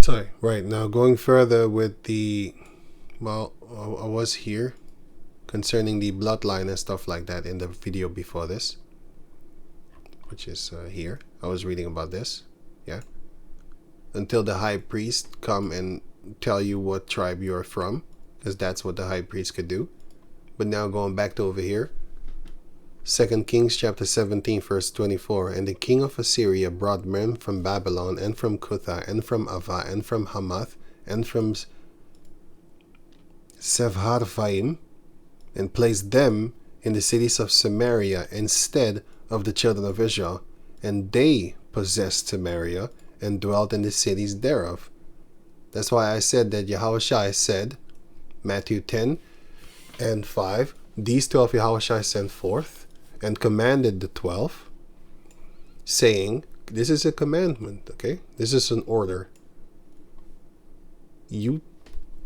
Sorry, right, now going further with the, well, I was here concerning the bloodline and stuff like that in the video before this, which is here. I was reading about this, yeah. Until the high priest come and tell you what tribe you're from, because that's what the high priest could do. But now going back to over here, 2 Kings chapter 17 verse 24. And the king of Assyria brought men from Babylon and from Cutha and from Ava and from Hamath and from Sepharvaim, and placed them in the cities of Samaria instead of the children of Israel. And they possessed Samaria and dwelt in the cities thereof. That's why I said that Yahushua said, Matthew 10 and 5, these 12 Yahushua sent forth and commanded the 12, saying, this is a commandment, okay? This is an order. You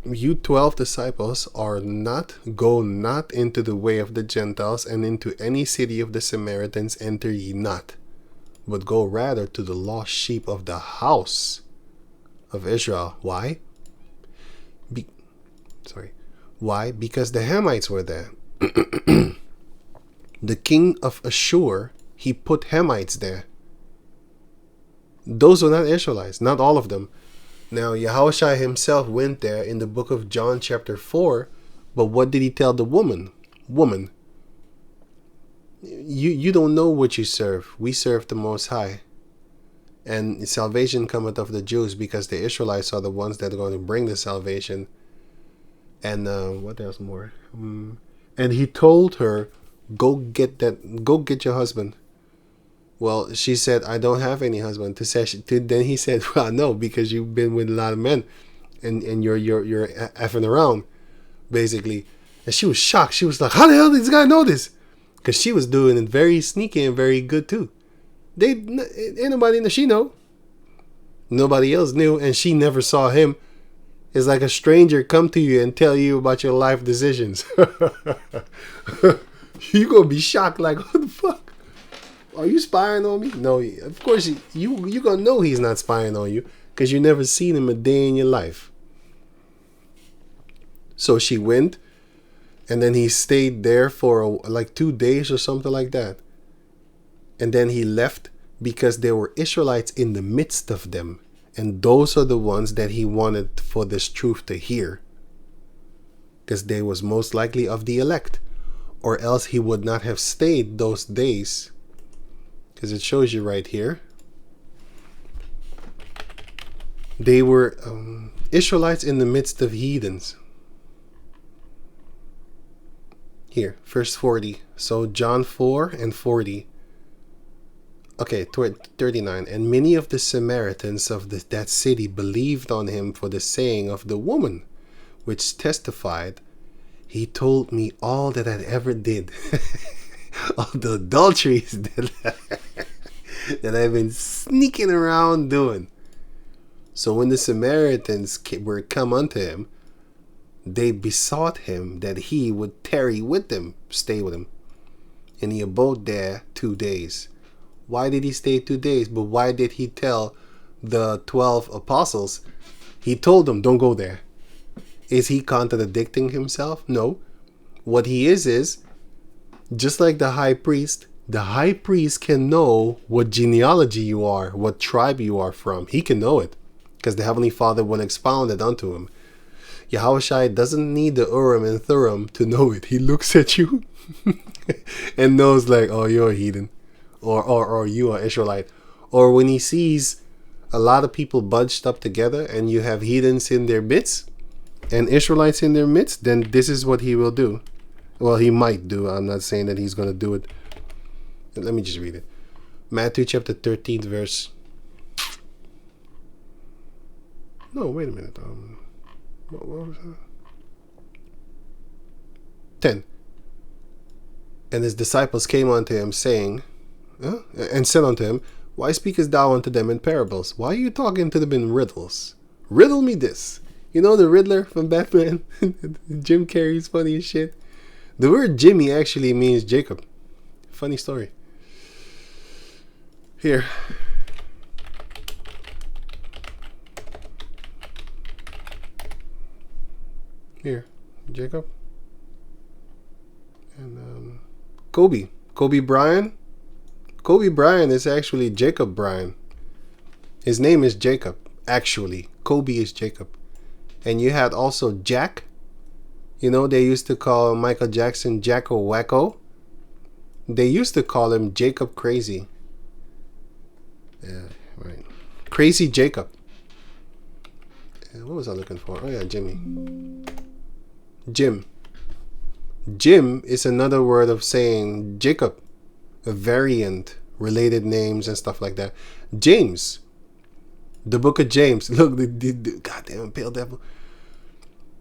12 disciples are go not into the way of the Gentiles, and into any city of the Samaritans enter ye not, but go rather to the lost sheep of the house of Israel. Why? Why? Because the Hamites were there. The king of Ashur, he put Hamites there. Those were not Israelites, not all of them. Now, Yahushua himself went there in the book of John chapter 4, but what did he tell the woman? Woman, you don't know what you serve. We serve the Most High. And salvation cometh of the Jews, because the Israelites are the ones that are going to bring the salvation. And what else more? And he told her, go get your husband. Well, she said, I don't have any husband. Then he said, well, no, because you've been with a lot of men, and you're effing around, basically. And she was shocked. She was like, how the hell did this guy know this? Because she was doing it very sneaky and very good too. Ain't nobody she know. Nobody else knew, and she never saw him. It's like a stranger come to you and tell you about your life decisions. You're going to be shocked, like, what the fuck? Are you spying on me? No, of course, you're going to know he's not spying on you, because you never seen him a day in your life. So she went, and then he stayed there for like 2 days or something like that. And then he left, because there were Israelites in the midst of them. And those are the ones that he wanted for this truth to hear, because they was most likely of the elect. Or else he would not have stayed those days. Because it shows you right here. They were Israelites in the midst of heathens. Here, verse 40. So John 4 and 40. Okay, 39. And many of the Samaritans of that city believed on him for the saying of the woman, which testified, he told me all that I ever did. All the adulteries that I've been sneaking around doing. So when the Samaritans were come unto him, they besought him that he would tarry with them, stay with him. And he abode there 2 days. Why did he stay 2 days? But why did he tell the 12 apostles? He told them, don't go there. Is he contradicting himself? No. What he is just like the high priest can know what genealogy you are, what tribe you are from. He can know it, because the Heavenly Father will expound it unto him. Yahushua doesn't need the Urim and Thummim to know it. He looks at you and knows, like, oh, you're a heathen, or you are Israelite. Or when he sees a lot of people bunched up together and you have heathens in their midst and Israelites in their midst, then this is what he will do. Well, he might do. I'm not saying that he's going to do it. Let me just read it. Matthew chapter 13 verse... No, wait a minute. What was that? 10. And his disciples came unto him, saying, and said unto him, why speakest thou unto them in parables? Why are you talking to them in riddles? Riddle me this. You know the Riddler from Batman? Jim Carrey's funny as shit. The word Jimmy actually means Jacob. Funny story. Here. Here, Jacob. And Kobe Bryant. Kobe Bryant is actually Jacob Bryant. His name is Jacob, actually. Kobe is Jacob. And you had also Jack. You know, they used to call Michael Jackson Jacko Wacko. They used to call him Jacob Crazy. Yeah, right. Crazy Jacob. What was I looking for? Oh yeah, Jimmy. Jim. Jim is another word of saying Jacob. A variant, related names and stuff like that. James. The book of James. Look, the goddamn pale devil.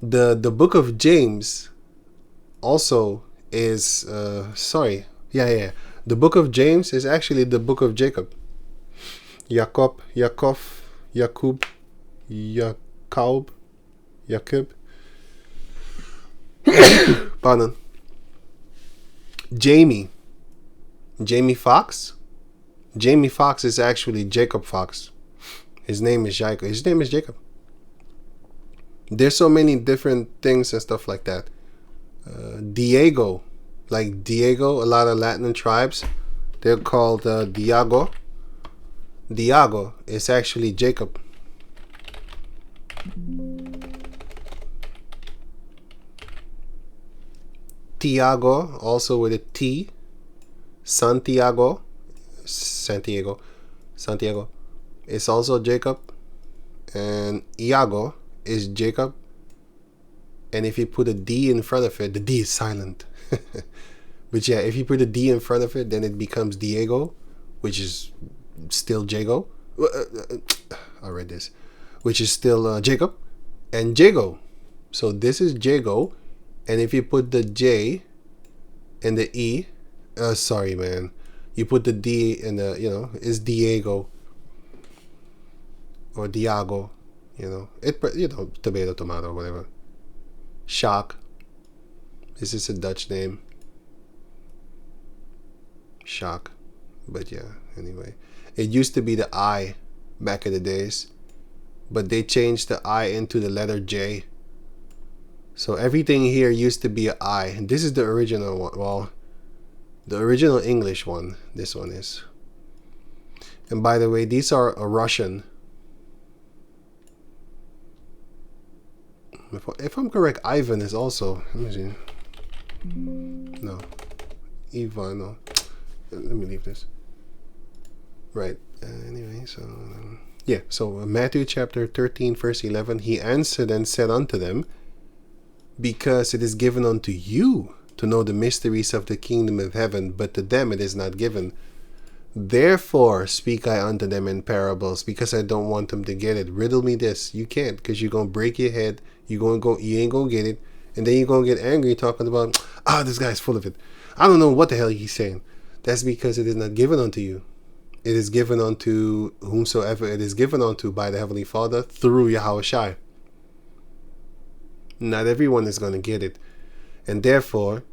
The book of James also is the book of James is actually the book of Jacob. Jacob, Jakub, pardon. Jamie Fox. Jamie Fox is actually Jacob Fox. His name is Jacob. There's so many different things and stuff like that. Diego, like Diego, a lot of Latin tribes, they're called Diago. Diago is actually Jacob. Tiago, also with a T. Santiago is also Jacob. And Iago is Jacob. And if you put a D in front of it, the D is silent. But yeah, if you put a D in front of it, then it becomes Diego, which is still Jago. I read this. Which is still Jacob. And Jago. So this is Jago. And if you put the J and the E, sorry man, you put the D and the, it's Diego or Diago, tomato, whatever. Shock. This is a Dutch name. Shock. But yeah, anyway. It used to be the I back in the days, but they changed the I into the letter J. So everything here used to be an I. And this is the original one. Well, the original English one. This one is. And by the way, these are a Russian. If I'm correct, Ivan is also. Let me see. No. Ivan, no. Let me leave this. Right. Anyway, so. Yeah, so Matthew chapter 13, verse 11. He answered and said unto them, because it is given unto you to know the mysteries of the kingdom of heaven, but to them it is not given. Therefore speak I unto them in parables, because I don't want them to get it. Riddle me this. You can't, because you're going to break your head. You ain't going to get it. And then you're going to get angry talking about, this guy's full of it. I don't know what the hell he's saying. That's because it is not given unto you. It is given unto whomsoever it is given unto by the Heavenly Father through Yahushua. Not everyone is going to get it. And therefore,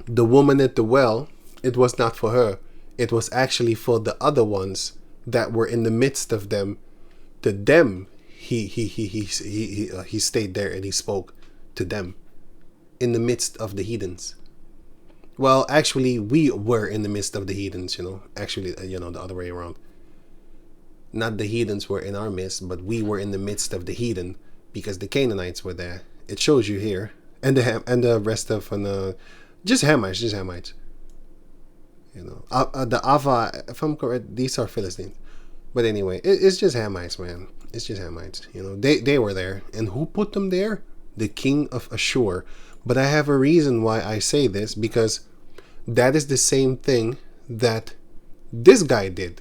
the woman at the well, it was not for her. It was actually for the other ones that were in the midst of them. To them, he stayed there and he spoke to them in the midst of the heathens. Well, actually, we were in the midst of the heathens, Actually, the other way around. Not the heathens were in our midst, but we were in the midst of the heathen. Because the Canaanites were there. It shows you here. And the rest of just Hamites. The Ava, if I'm correct, these are Philistines. But anyway, it's just Hamites, man. It's just Hamites. They were there. And who put them there? The king of Ashur. But I have a reason why I say this, because that is the same thing that this guy did.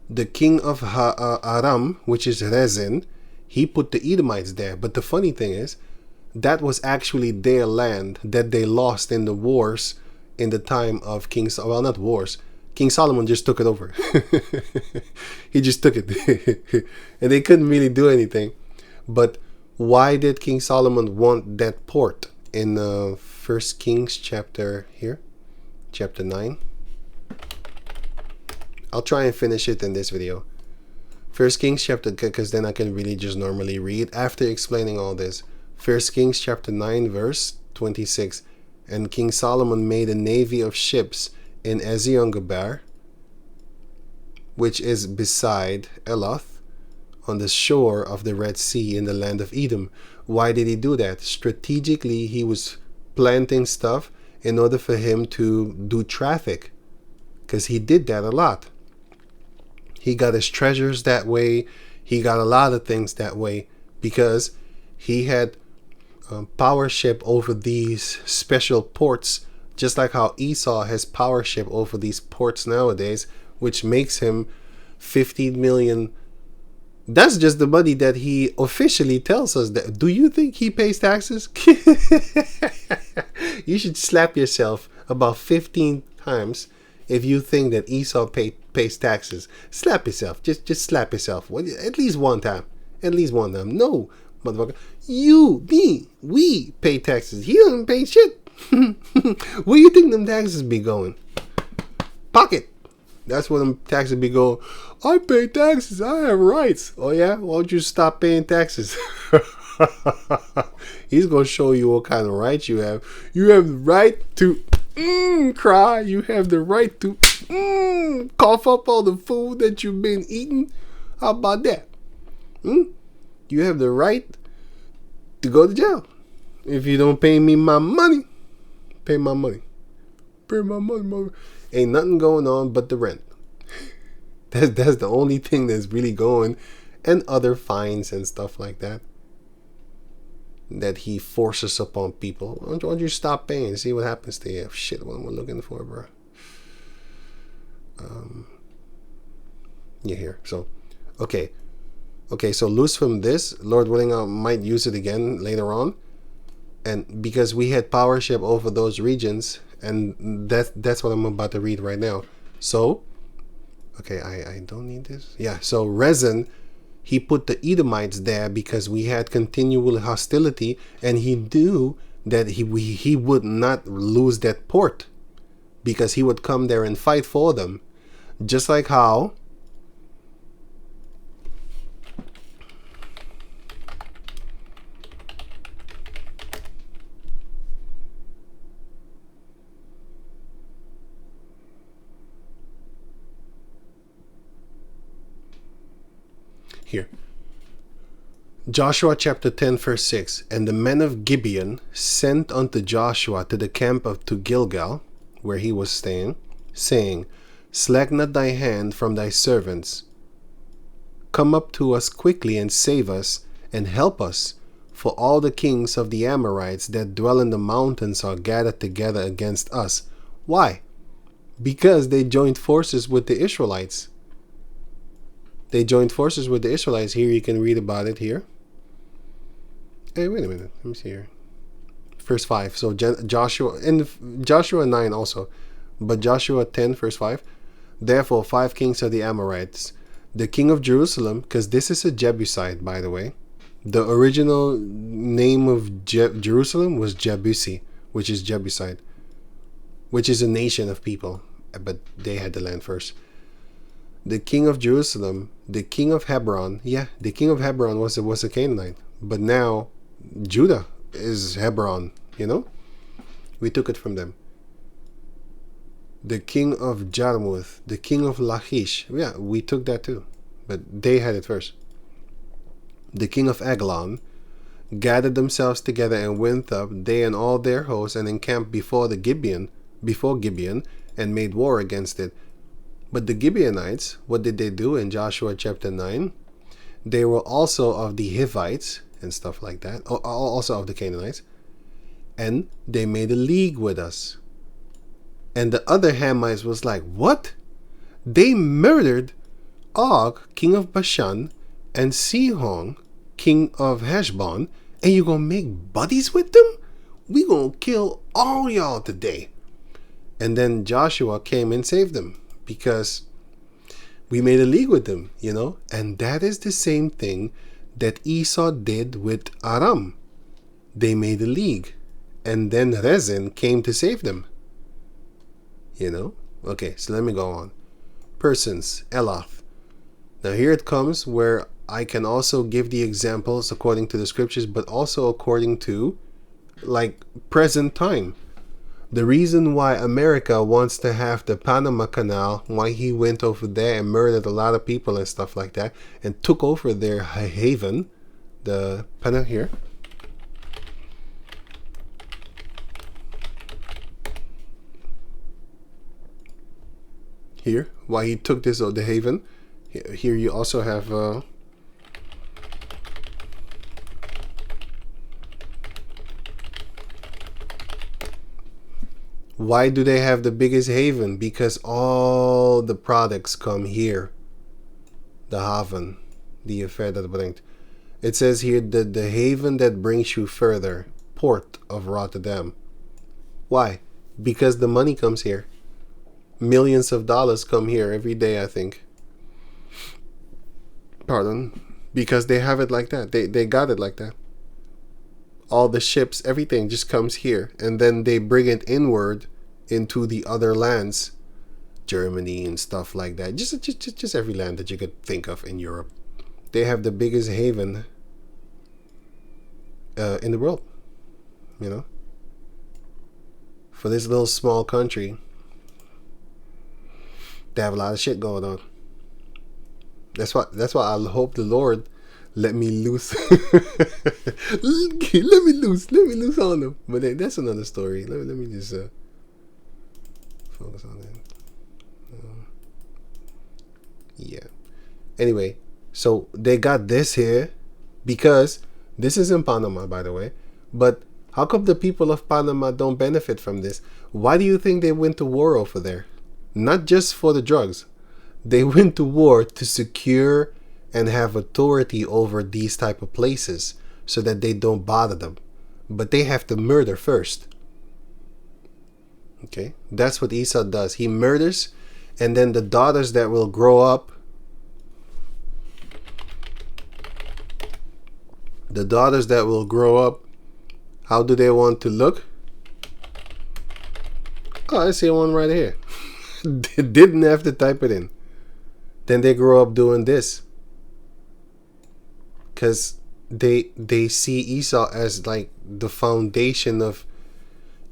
The king of Aram, which is Rezin, he put the Edomites there. But the funny thing is, that was actually their land that they lost in the wars in the time of King Solomon. Well, not wars. King Solomon just took it over. He just took it. And they couldn't really do anything. But why did King Solomon want that port? In 1 Kings chapter 9. I'll try and finish it in this video. 1 Kings chapter, because then I can really just normally read after explaining all this. First Kings chapter 9 verse 26. And King Solomon made a navy of ships in Eziongeber, which is beside Elath, on the shore of the Red Sea in the land of Edom. Why did he do that? Strategically, he was planting stuff in order for him to do traffic, because he did that a lot. He got his treasures that way. He got a lot of things that way because he had power ship over these special ports, just like how Esau has power ship over these ports nowadays, which makes him 15 million. That's just the money that he officially tells us. That, do you think he pays taxes? You should slap yourself about 15 times if you think that Esau pays taxes. Slap yourself. Just slap yourself. At least one time. At least one time. No, motherfucker. You, me, we pay taxes. He doesn't pay shit. Where you think them taxes be going? Pocket. That's where them taxes be going. I pay taxes. I have rights. Oh yeah? Why don't you stop paying taxes? He's going to show you what kind of rights you have. You have the right to cry. You have the right to cough up all the food that you've been eating. How about that? You have the right to go to jail. If you don't pay me my money, pay my money. Pay my money, mother. Ain't nothing going on but the rent. That's the only thing that's really going, and other fines and stuff like that he forces upon people. Why don't you stop paying and see what happens to you? Shit, what am I looking for, bro? Yeah, here. So, okay, so loose from this, Lord willing, I might use it again later on. And because we had power ship over those regions, and that's what I'm about to read right now. So, okay, I don't need this. Yeah, so Rezin, he put the Edomites there because we had continual hostility, and he knew that he would not lose that port because he would come there and fight for them. Just like how here. Joshua chapter 10 verse 6. And the men of Gibeon sent unto Joshua to the camp to Gilgal, where he was staying, saying, Slack not thy hand from thy servants. Come up to us quickly and save us and help us, for all the kings of the Amorites that dwell in the mountains are gathered together against us. Why? Because they joined forces with the Israelites. They joined forces with the Israelites. Here you can read about it here. Hey, wait a minute. Let me see here. Verse 5. So Joshua, in Joshua 9 also, but Joshua 10 verse 5. Therefore 5 kings of the Amorites, the king of Jerusalem, because this is a Jebusite, by the way. The original name of Jerusalem was Jebusi, which is Jebusite, which is a nation of people, but they had the land first. The king of Jerusalem, the king of Hebron, the king of Hebron was a Canaanite, but now Judah is Hebron, we took it from them. The king of Jarmuth, the king of Lachish, we took that too, but they had it first. The king of Eglon gathered themselves together and went up, they and all their hosts, and encamped before Gibeon, and made war against it. But the Gibeonites, what did they do in Joshua chapter 9? They were also of the Hivites and stuff like that, also of the Canaanites, and they made a league with us. And the other Hamites was like, what? They murdered Og, king of Bashan, and Sihon, king of Heshbon, and you gonna make buddies with them? We gonna kill all y'all today. And then Joshua came and saved them, because we made a league with them, and that is the same thing that Esau did with Aram. They made a league, and then Rezin came to save them. Okay, so let me go on. Persons, Elath. Now here it comes where I can also give the examples according to the scriptures, but also according to like present time. The reason why America wants to have the Panama Canal, why he went over there and murdered a lot of people and stuff like that, and took over their haven, the Panama here. Here, why he took this the haven. Here you also have why do they have the biggest haven? Because all the products come here. The haven, the affair that brengt. It says here that the haven that brings you further, port of Rotterdam. Why? Because the money comes here. Millions of dollars come here every day, I think. Pardon? Because they have it like that. They got it like that. All the ships, everything just comes here, and then they bring it inward into the other lands, Germany and stuff like that. Just every land that you could think of in Europe. They have the biggest haven in the world, you know. For this little small country, they have a lot of shit going on. That's why I hope the Lord let me loose. let me loose on them. But that's another story. Let me just focus on that. Yeah. Anyway, so they got this here because this is in Panama, by the way. But how come the people of Panama don't benefit from this? Why do you think they went to war over there? Not just for the drugs. They went to war to secure and have authority over these type of places so that they don't bother them. But they have to murder first. Okay? That's what Esau does. He murders, and then the daughters that will grow up, how do they want to look? Oh, I see one right here. Didn't have to type it in. Then they grow up doing this. Because they see Esau as like the foundation of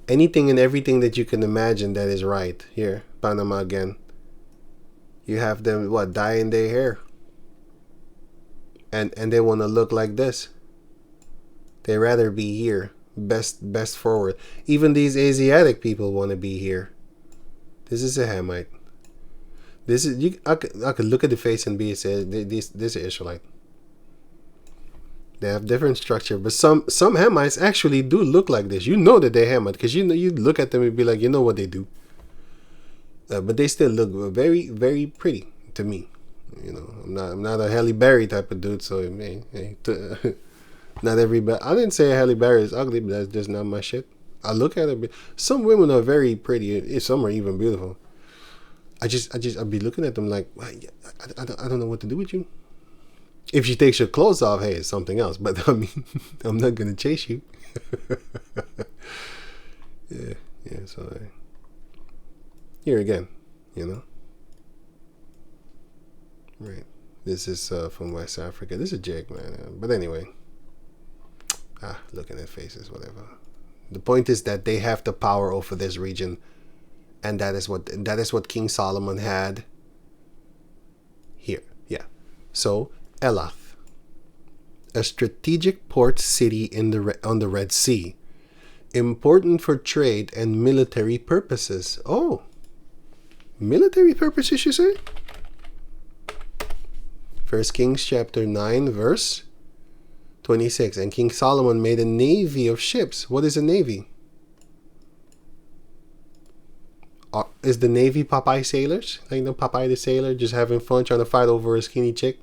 anything and everything that you can imagine that is right. Here, Panama again. You have them, dyeing their hair. And they want to look like this. They rather be here. Best forward. Even these Asiatic people want to be here. This is a Hamite. This is I could look at the face and be say this is Israelite. They have different structure, but some Hamites actually do look like this. You know that they're Hamite because you look at them and be like, you know what they do. But they still look very, very pretty to me. You know, I'm not a Halle Berry type of dude, so not everybody. I didn't say Halle Berry is ugly, but that's just not my shit. I look at it. Some women are very pretty. Some are even beautiful. I'd be looking at them like, I don't know what to do with you. If she takes your clothes off, hey, it's something else. But I mean, I'm not gonna chase you. yeah. So here again, you know. Right. This is from West Africa. This is Jake, man. But anyway, looking at faces, whatever. The point is that they have the power over this region, and that is what King Solomon had here. Yeah. So Elath, a strategic port city on the Red Sea, important for trade and military purposes. Oh, military purposes, you say? 1 Kings chapter 9, verse 26. And King Solomon made a navy of ships. What is a navy? Is the navy Popeye sailors? Like the Popeye the sailor just having fun trying to fight over a skinny chick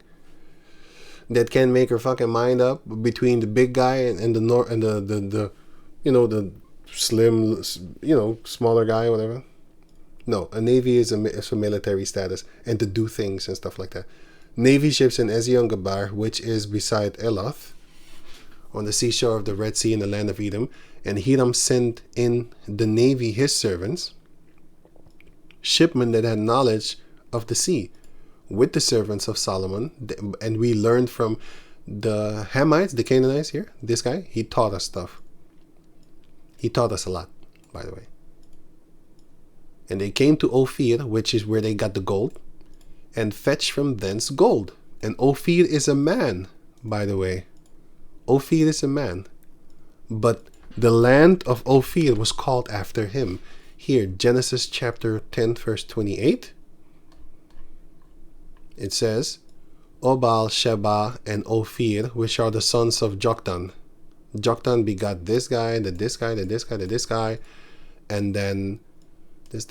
that can't make her fucking mind up between the big guy and the the slim, smaller guy, whatever. No, a navy is for military status and to do things and stuff like that. Navy ships in Ezion Gabar, which is beside Elath, on the seashore of the Red Sea in the land of Edom, and Hiram sent in the navy his servants, shipmen that had knowledge of the sea. with the servants of Solomon. And we learned from the Hamites, the Canaanites here. This guy, he taught us stuff. He taught us a lot, by the way. And they came to Ophir, which is where they got the gold, and fetched from thence gold. And Ophir is a man, by the way. Ophir is a man. But the land of Ophir was called after him. Here, Genesis chapter 10, verse 28. It says, Obal, Sheba, and Ophir, which are the sons of Joktan. Joktan begot this guy, then this guy, then this guy, then this guy, and then this,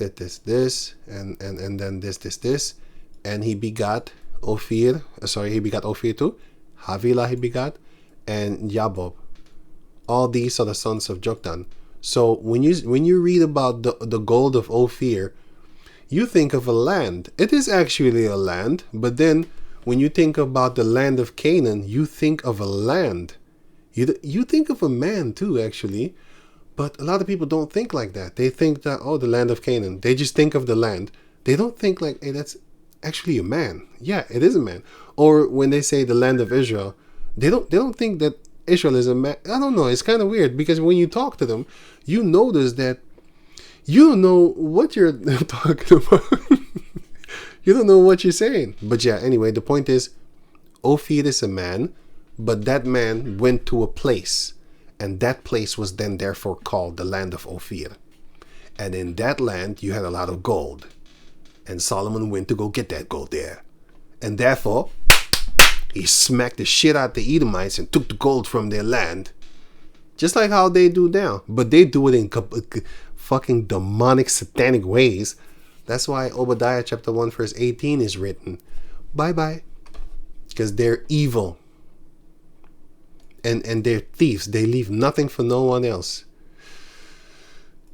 and then this, and he begot Ophir. He begot Ophir too. Havilah he begot, and Jabob. All these are the sons of Joktan. So when you read about the gold of Ophir, you think of a land. It is actually a land, but then when you think about the land of Canaan, you think of a land. You think of a man too, actually. But a lot of people don't think like that. They think that, oh, the land of Canaan. They just think of the land. They don't think like, hey, that's actually a man. Yeah, it is a man. Or when they say the land of Israel, they don't think that Israel is a man. I don't know. It's kind of weird because when you talk to them, you notice that you don't know what you're talking about. You don't know what you're saying. But yeah, anyway, the point is, Ophir is a man, but that man went to a place, and that place was then therefore called the land of Ophir. And in that land, you had a lot of gold. And Solomon went to go get that gold there. And therefore, he smacked the shit out the Edomites and took the gold from their land. Just like how they do now. But they do it in fucking demonic, satanic ways. That's why Obadiah chapter 1 verse 18 is written. Bye-bye. Because they're evil. And they're thieves. They leave nothing for no one else.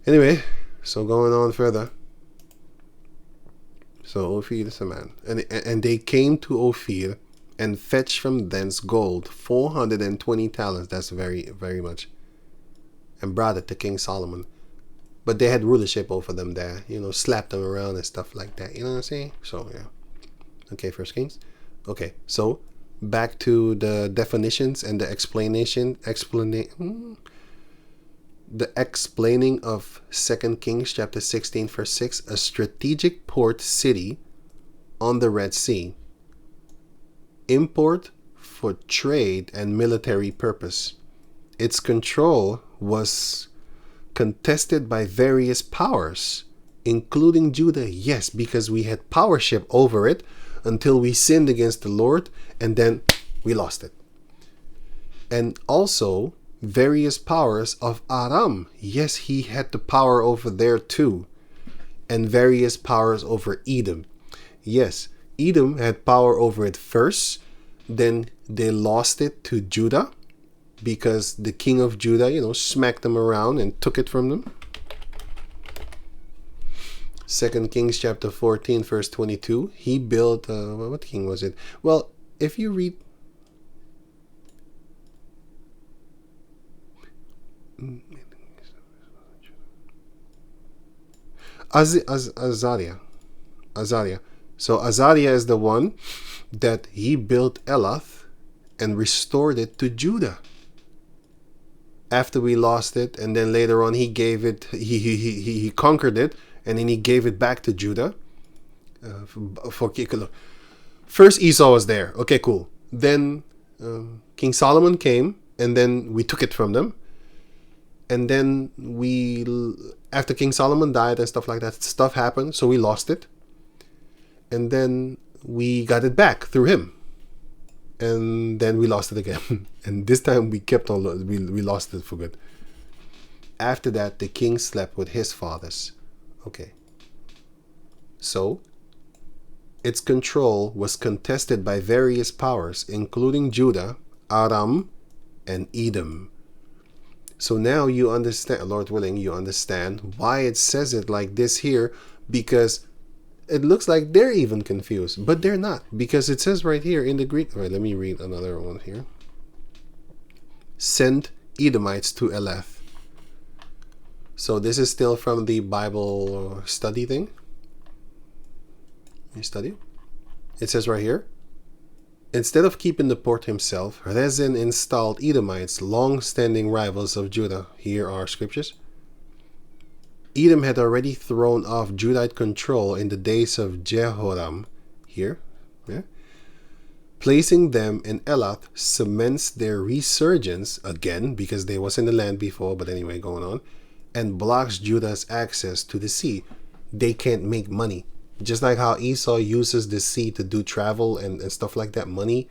Anyway, so going on further. So Ophir is a man. And they came to Ophir and fetched from thence gold 420 talents. That's very, very much. And brought it to King Solomon. But they had rulership over them there. Slapped them around and stuff like that. You know what I'm saying? So, yeah. Okay, First Kings. Okay, so back to the definitions and the explaining of 2 Kings chapter 16 verse 6. A strategic port city on the Red Sea. Import for trade and military purpose. Its control was contested by various powers, including Judah. Yes, because we had powership over it until we sinned against the Lord, and then we lost it. And also various powers of Aram. Yes, he had the power over there too. And various powers over Edom. Yes, Edom had power over it first. Then they lost it to Judah because the king of Judah, smacked them around and took it from them. 2 Kings chapter 14 verse 22. He built, what king was it? Well, if you read Azariah. So Azariah is the one that he built Elath and restored it to Judah. After we lost it, and then later on he gave it, he conquered it, and then he gave it back to Judah. First Esau was there. Okay, cool. Then King Solomon came, and then we took it from them. And then after King Solomon died and stuff like that, stuff happened, so we lost it. And then we got it back through him. And then we lost it again. And this time we kept on, we lost it for good. After that, the king slept with his fathers. Okay. So, its control was contested by various powers, including Judah, Aram, and Edom. So now you understand, Lord willing, you understand why it says it like this here, because it looks like they're even confused, but they're not, because it says right here in the Greek. All right, let me read another one here. Sent Edomites to Elath. So this is still from the Bible study thing. You study? It says right here, instead of keeping the port himself, Rezin installed Edomites, long-standing rivals of Judah. Here are scriptures. Edom had already thrown off Judite control in the days of Jehoram. Here, yeah. Placing them in Elath cements their resurgence, again, because they was in the land before, but anyway, going on, and blocks Judah's access to the sea. They can't make money. Just like how Esau uses the sea to do travel and stuff like that, money.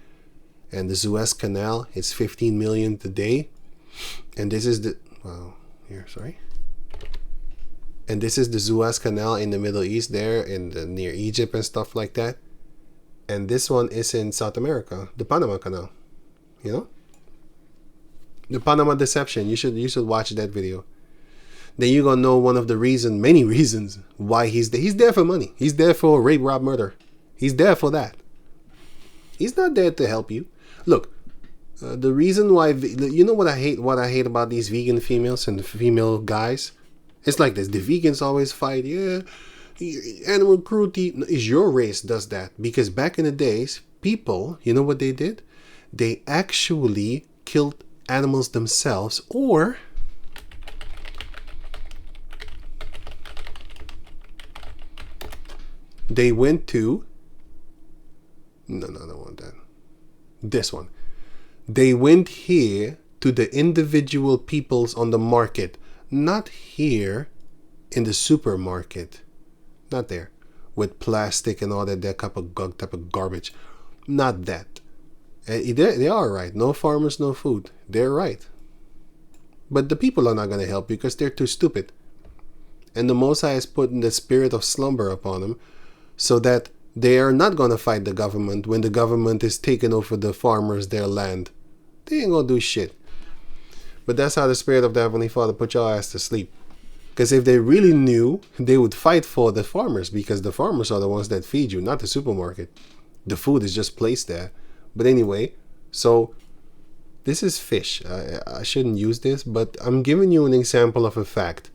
And the Suez Canal, it's 15 million today. And this is the, well, here, sorry. And this is the Suez Canal in the Middle East there, near Egypt and stuff like that. And this one is in South America, the Panama Canal. You know? The Panama Deception. You should watch that video. Then you're gonna know one of the many reasons why he's there. He's there for money. He's there for rape, rob, murder. He's there for that. He's not there to help you. Look, the reason why, you know what I hate? What I hate about these vegan females and the female guys? It's like this. The vegans always fight. Yeah, animal cruelty is your race does that, because back in the days, people, you know what they did? They actually killed animals themselves, or they went to, no, I don't want that. This one. They went here to the individual peoples on the market, not here in the supermarket. Not there. With plastic and all that type of garbage. Not that. They are right. No farmers, no food. They're right. But the people are not going to help you because they're too stupid. And the Most High is putting the spirit of slumber upon them, so that they are not going to fight the government when the government is taking over the farmers their land. They ain't going to do shit. But that's how the spirit of the Heavenly Father put your ass to sleep. Because if they really knew, they would fight for the farmers, because the farmers are the ones that feed you, not the supermarket. The food is just placed there. But anyway, so this is fish. I shouldn't use this, but I'm giving you an example of a fact.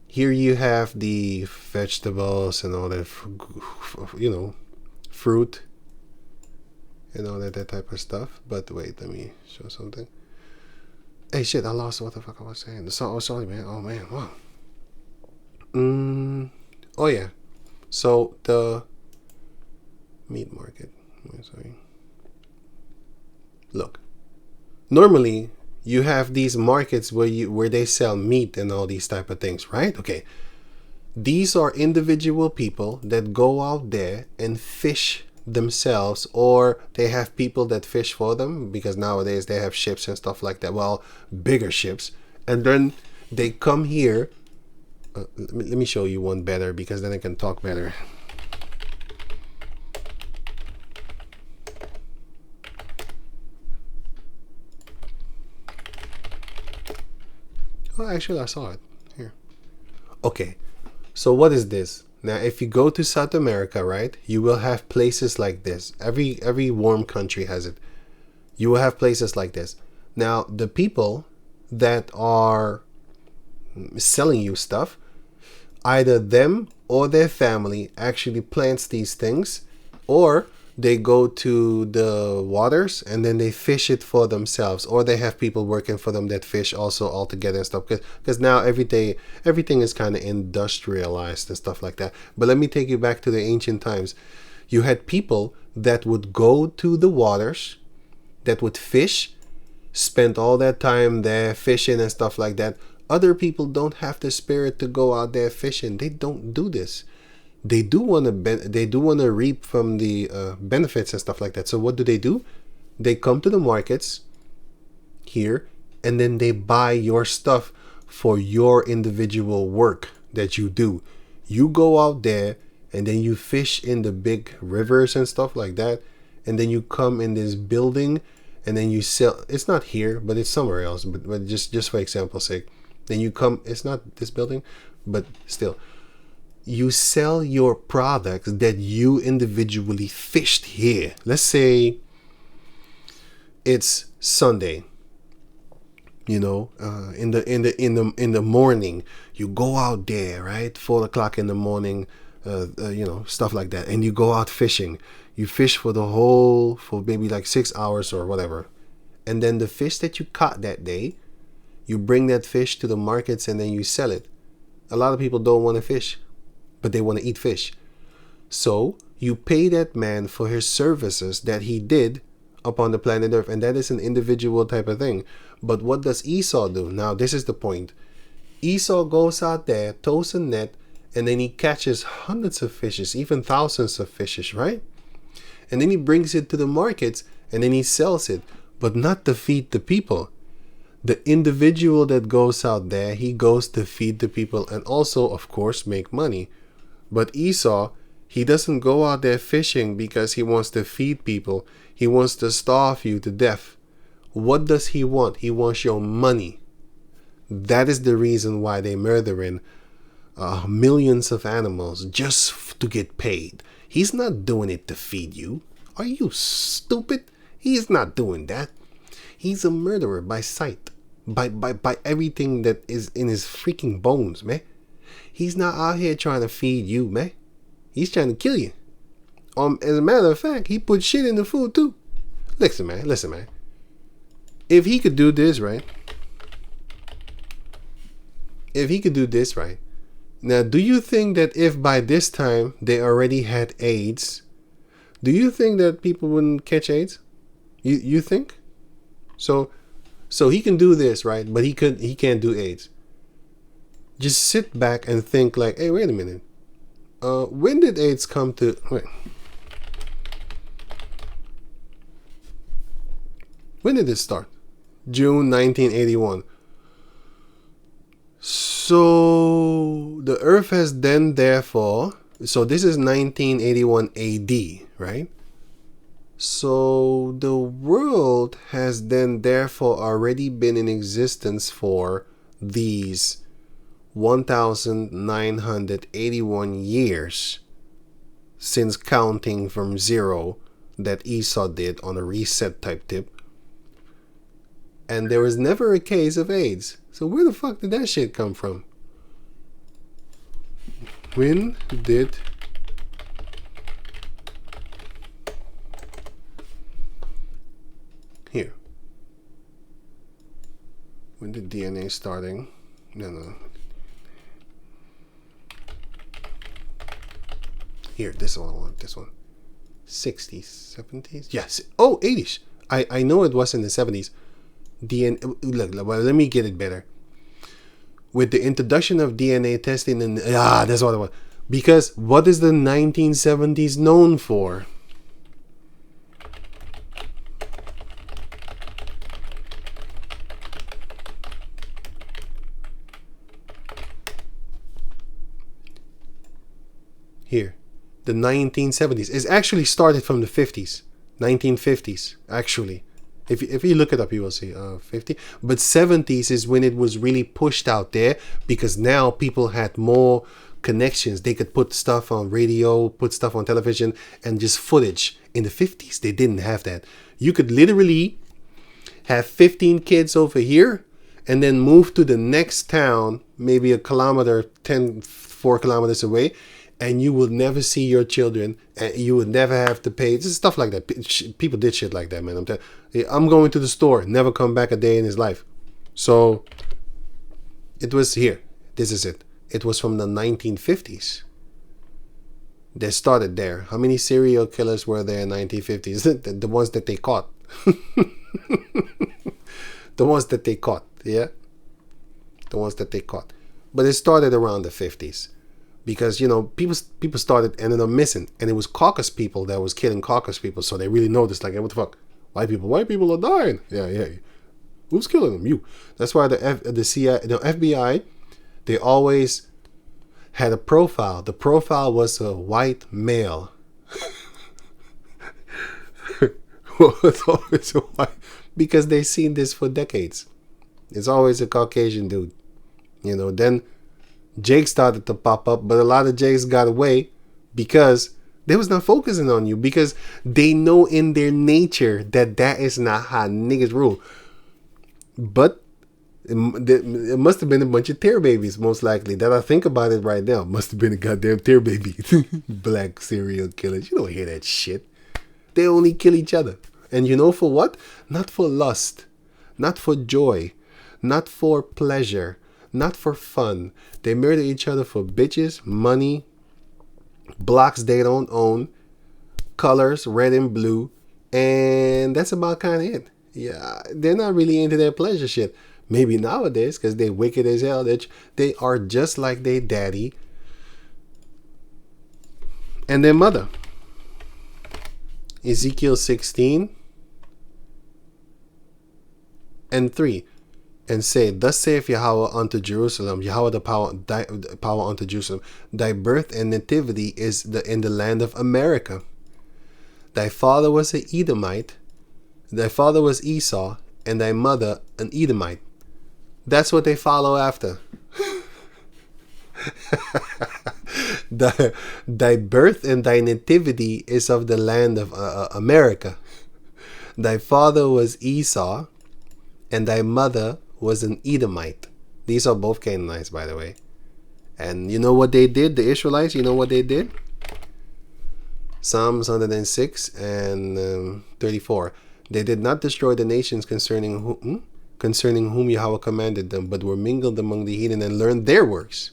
Here you have the vegetables and all that, you know, fruit and all that type of stuff. But wait, let me show something. Hey, shit, I lost what the fuck I was saying. Oh, sorry, man. Oh, man. Wow. Oh, yeah. So, the meat market. Sorry. Look. Normally, you have these markets where they sell meat and all these type of things, right? Okay. These are individual people that go out there and fish themselves, or they have people that fish for them, because nowadays they have ships and stuff like that. Well, bigger ships. And then they come here. Let me show you one better, because then I can talk better. Oh, actually, I saw it here. Okay, so what is this? Now, if you go to South America, right, you will have places like this. Every warm country has it. You will have places like this. Now, the people that are selling you stuff, either them or their family actually plants these things, or they go to the waters and then they fish it for themselves, or they have people working for them that fish also all together and stuff, because now everything is kind of industrialized and stuff like that. But let me take you back to the ancient times. You had people that would go to the waters, that would fish, spend all that time there fishing and stuff like that. Other people don't have the spirit to go out there fishing. They don't do this. They do want to reap from the benefits and stuff like that. So what do? They come to the markets here, and then they buy your stuff for your individual work that you do. You go out there and then you fish in the big rivers and stuff like that, and then you come in this building and then you sell. It's not here, but it's somewhere else, but just for example's sake. Then you come, it's not this building, but still, you sell your products that you individually fished here. Let's say it's Sunday, you know, in the morning, you go out there, right? 4 o'clock in the morning, stuff like that. And you go out fishing. You fish for maybe like 6 hours or whatever. And then the fish that you caught that day, you bring that fish to the markets and then you sell it. A lot of people don't want to fish, but they want to eat fish. So you pay that man for his services that he did upon the planet Earth. And that is an individual type of thing. But what does Esau do? Now, this is the point. Esau goes out there, tows a net, and then he catches hundreds of fishes, even thousands of fishes, right? And then he brings it to the markets and then he sells it, but not to feed the people. The individual that goes out there, he goes to feed the people and also, of course, make money. But Esau, he doesn't go out there fishing because he wants to feed people. He wants to starve you to death. What does he want? He wants your money. That is the reason why they're murdering millions of animals just to get paid. He's not doing it to feed you. Are you stupid? He's not doing that. He's a murderer by sight, by everything that is in his freaking bones, man. He's not out here trying to feed you, man. He's trying to kill you. As a matter of fact, he put shit in the food too. Listen, man. If he could do this right, now, do you think that if by this time they already had AIDS, do you think that people wouldn't catch AIDS? You think? So he can do this, right? But he can't do AIDS. Just sit back and think like, hey, wait a minute. When did AIDS come to? Wait. When did it start? June 1981. So the earth has then therefore, so this is 1981 AD, right? So the world has then therefore already been in existence for these 1981 years since counting from zero that Esau did on a reset type tip. And there was never a case of AIDS. So where the fuck did that shit come from? When did DNA starting? No. Here, this one. 60s, 70s? Yes. Oh, 80s. I know it was in the 70s. DNA. Look, well, let me get it better. With the introduction of DNA testing, and that's what it was. Because what is the 1970s known for? Here, the 1970s. It's actually started from the 50s, 1950s, actually. If you look it up, you will see 50. But 70s is when it was really pushed out there because now people had more connections. They could put stuff on radio, put stuff on television, and just footage. In the 50s, they didn't have that. You could literally have 15 kids over here and then move to the next town, maybe a kilometer, 4 kilometers away, and you will never see your children, and you would never have to pay. Just stuff like that. People did shit like that, man. I'm going to the store, never come back a day in his life. So it was here. This is it. It was from the 1950s. They started there. How many serial killers were there in the 1950s? The ones that they caught. The ones that they caught, yeah? The ones that they caught. But it started around the 50s. Because, people started ending up missing. And it was Caucasus people that was killing Caucasus people. So they really noticed, like, hey, what the fuck? White people are dying. Yeah. Who's killing them? You. That's why the CIA, the FBI, they always had a profile. The profile was a white male. It's always a white, because they've seen this for decades. It's always a Caucasian dude. Then Jake started to pop up, but a lot of Jakes got away because they was not focusing on you, because they know in their nature that is not how niggas rule. But It must have been a bunch of tear babies, most likely. That I think about it right now. Must have been a goddamn tear baby. Black serial killers. You don't hear that shit. They only kill each other. And you know for what? Not for lust. Not for joy. Not for pleasure. Not for fun. They murder each other for bitches, money, blocks they don't own, colors, red and blue. And that's about kind of it. Yeah, they're not really into their pleasure shit. Maybe nowadays, because they're wicked as hell. They are just like their daddy and their mother. Ezekiel 16 and 3. And say, thus saith Yahweh unto Jerusalem, Yahweh the power unto Jerusalem, thy birth and nativity is in the land of America. Thy father was an Edomite, thy father was Esau, and thy mother an Edomite. That's what they follow after. Thy birth and thy nativity is of the land of America. Thy father was Esau, and thy mother was an Edomite. These are both Canaanites, by the way. And you know what they did? The Israelites, you know what they did? Psalms 106 and 34. They did not destroy the nations concerning whom Yahweh commanded them, but were mingled among the heathen and learned their works.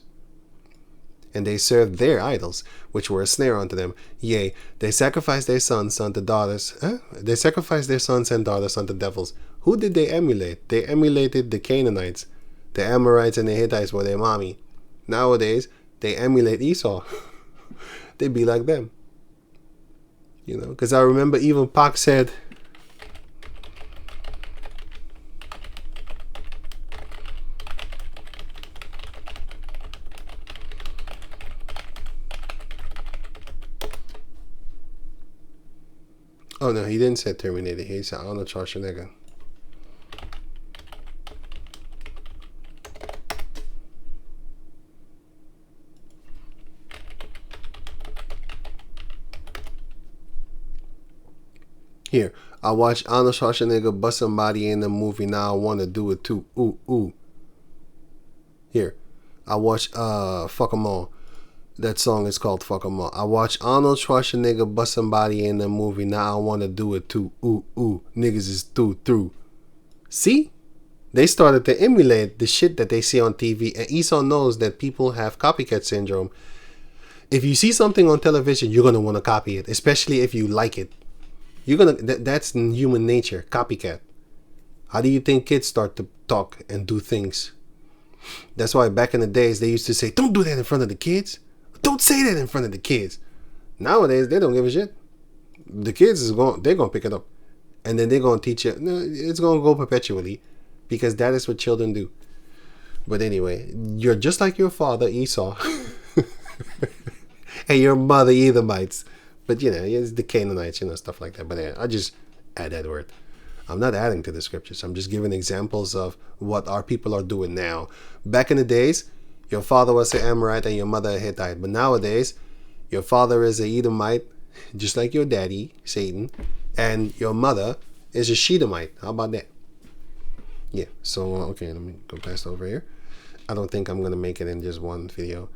And they served their idols, which were a snare unto them. Yea, they sacrificed their sons unto daughters. They sacrificed their sons and daughters unto devils. Who did they emulate? They emulated the Canaanites. The Amorites and the Hittites were their mommy. Nowadays, they emulate Esau. They be like them. You know, because I remember even Pac said, oh no, he didn't say Terminator. He said Arnold Schwarzenegger. Here, I watched Arnold Schwarzenegger bust somebody in the movie. Now I want to do it too. Ooh, ooh. Here, I watched Fuck 'Em All. That song is called Fuck 'Em All. I watched Arnold Schwarzenegger bust somebody in the movie. Now I want to do it too. Ooh, ooh. Niggas is through. See? They started to emulate the shit that they see on TV. And Esau knows that people have copycat syndrome. If you see something on television, you're going to want to copy it. Especially if you like it. That's human nature. Copycat. How do you think kids start to talk and do things? That's why back in the days, they used to say, don't do that in front of the kids. Don't say that in front of the kids. Nowadays, they don't give a shit. The kids they're gonna pick it up, and then they're gonna teach it. No, it's gonna go perpetually, because that is what children do. But anyway, you're just like your father Esau, and your mother Edomites. But you know, it's the Canaanites, you know, stuff like that. But I just add that word. I'm not adding to the scriptures. I'm just giving examples of what our people are doing now. Back in the days, your father was an Amorite and your mother a Hittite. But nowadays, your father is an Edomite, just like your daddy, Satan, and your mother is a Shedomite. How about that? Yeah, so, okay, let me go past over here. I don't think I'm going to make it in just one video.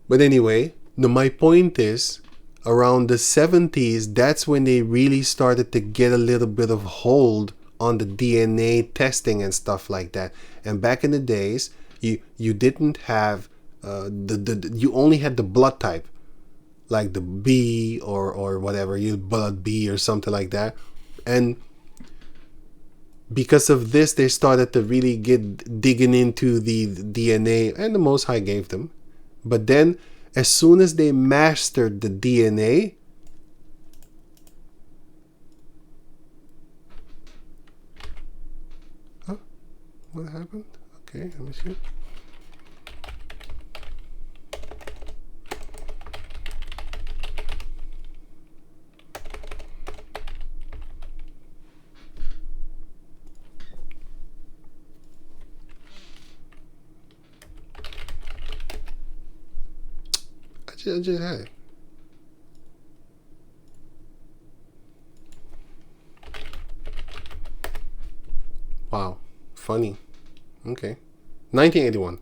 But anyway, my point is, around the 70s, that's when they really started to get a little bit of hold on the DNA testing and stuff like that. And back in the days, you didn't have you only had the blood type, like the B or whatever, you blood B or something like that. And because of this, they started to really get digging into the DNA, and the Most High gave them. But then, as soon as they mastered the DNA, huh? What happened? Okay, let me see. I just had it. Wow, funny. Okay. 1981.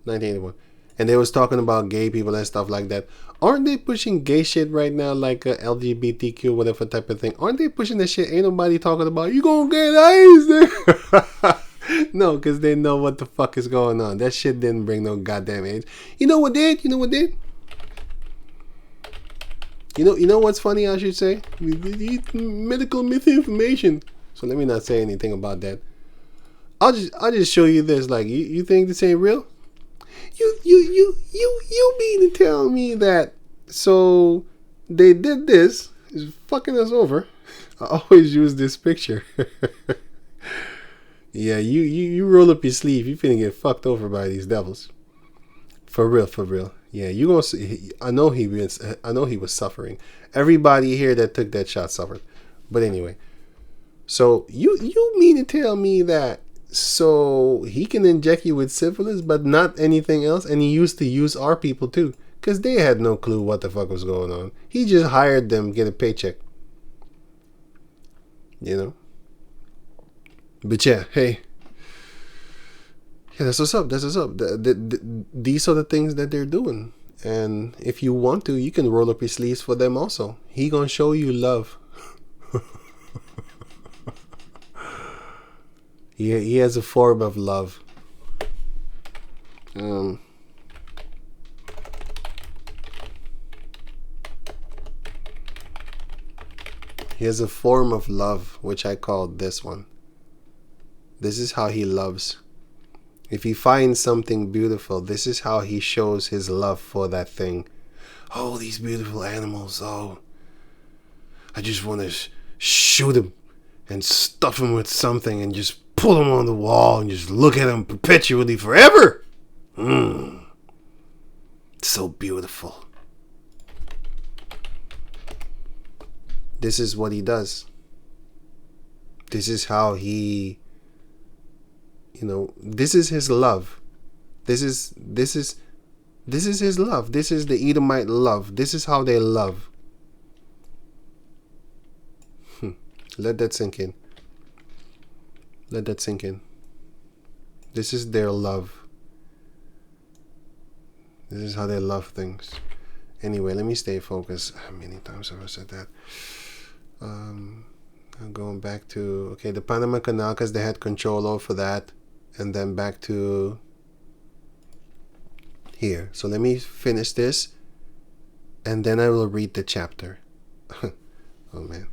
1981. And they was talking about gay people and stuff like that. Aren't they pushing gay shit right now, like LGBTQ, whatever type of thing? Aren't they pushing that shit? Ain't nobody talking about, you gonna get AIDS? No, because they know what the fuck is going on. That shit didn't bring no goddamn AIDS. You know what did? You know what did? You know what's funny, I should say? Medical misinformation. So let me not say anything about that. I'll just show you this. Like, you think this ain't real? You mean to tell me that so they did this is fucking us over? I always use this picture. Yeah, you roll up your sleeve, you finna get fucked over by these devils. For real, for real. Yeah, you gonna see. I know he was suffering. Everybody here that took that shot suffered. But anyway, so you mean to tell me that so he can inject you with syphilis, but not anything else? And he used to use our people too, because they had no clue what the fuck was going on. He just hired them, get a paycheck. You know. But yeah, hey. Yeah, that's what's up. That's what's up. These are the things that they're doing. And if you want to, you can roll up your sleeves for them also. He gonna show you love. He has a form of love. He has a form of love, which I call this one. This is how he loves. If he finds something beautiful, this is how he shows his love for that thing. Oh, these beautiful animals. Oh, I just want to shoot them and stuff them with something and just pull them on the wall and just look at them perpetually forever. So beautiful. This is what he does. This is how he, this is his love. This is his love. This is the Edomite love. This is how they love. Let that sink in. Let that sink in. This is their love. This is how they love things. Anyway, let me stay focused. How many times have I said that? I'm going back to, the Panama Canal, because they had control over that. And then back to here. So let me finish this. And then I will read the chapter. Oh, man.